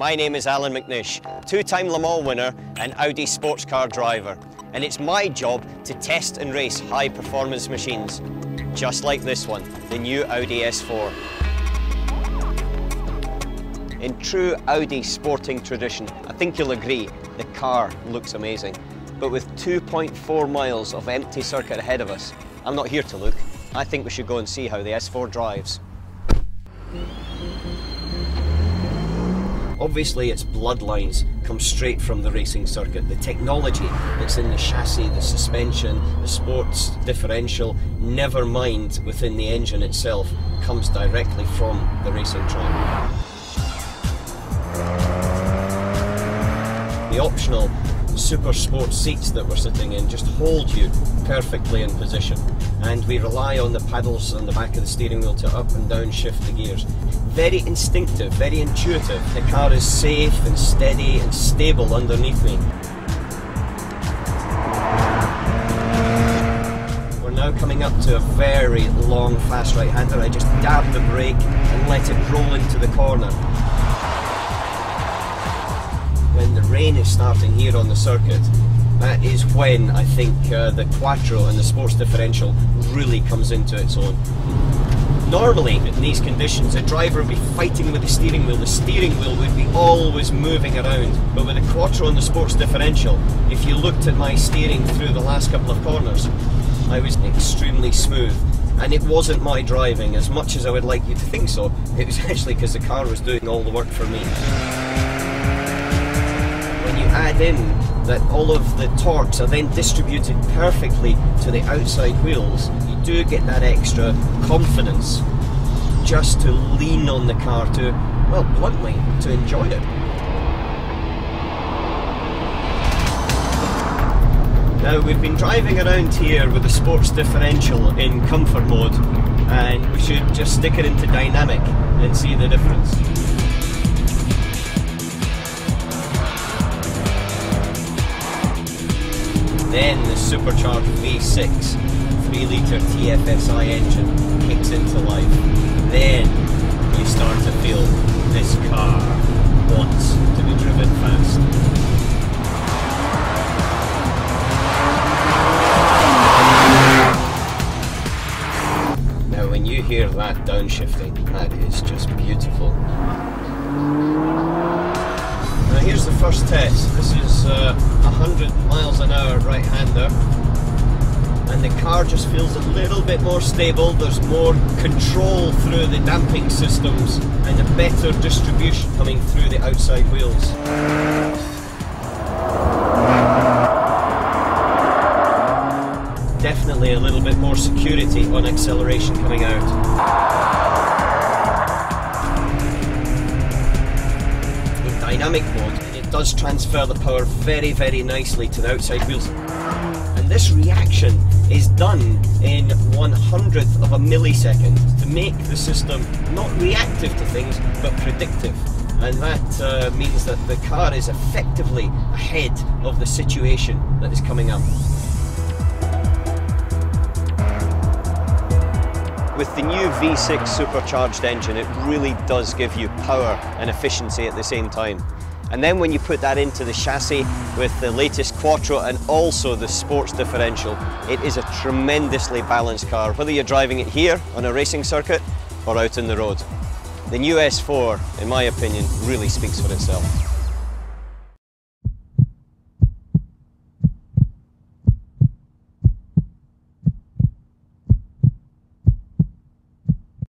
My name is Allan McNish, two-time Le Mans winner and Audi sports car driver. And it's my job to test and race high-performance machines, just like this one, the new Audi S4. In true Audi sporting tradition, I think you'll agree, the car looks amazing. But with 2.4 miles of empty circuit ahead of us, I'm not here to look. I think we should go and see how the S4 drives. Obviously, its bloodlines come straight from the racing circuit. The technology that's in the chassis, the suspension, the sports differential, never mind within the engine itself, comes directly from the racing track. The optional super sport seats that we're sitting in just hold you perfectly in position, and we rely on the paddles on the back of the steering wheel to up and down shift the gears. Very instinctive, very intuitive. The car is safe and steady and stable underneath me. We're now coming up to a very long fast right-hander. I just dab the brake and let it roll into the corner. When the rain is starting here on the circuit, that is when I think the Quattro and the sports differential really comes into its own. Normally, in these conditions, a driver would be fighting with the steering wheel. The steering wheel would be always moving around. But with the Quattro and the sports differential, if you looked at my steering through the last couple of corners, I was extremely smooth. And it wasn't my driving, as much as I would like you to think so. It was actually because the car was doing all the work for me. When you add in that all of the torques are then distributed perfectly to the outside wheels, you do get that extra confidence just to lean on the car, to, well, bluntly, to enjoy it. Now, we've been driving around here with the sports differential in comfort mode, and we should just stick it into dynamic and see the difference. Then the supercharged V6 3-litre TFSI engine kicks into life. Then you start to feel this car wants to be driven fast. Now when you hear that downshifting, that is just beautiful. Now here's the first test. This is 100 miles an hour right-hander, and the car just feels a little bit more stable. There's more control through the damping systems and a better distribution coming through the outside wheels. Definitely a little bit more security on acceleration coming out. Dynamic mode, it does transfer the power very, very nicely to the outside wheels. And this reaction is done in 1/100th of a millisecond to make the system not reactive to things, but predictive. And that means that the car is effectively ahead of the situation that is coming up. With the new V6 supercharged engine, it really does give you power and efficiency at the same time. And then when you put that into the chassis with the latest Quattro and also the sports differential, it is a tremendously balanced car, whether you're driving it here on a racing circuit or out on the road. The new S4, in my opinion, really speaks for itself.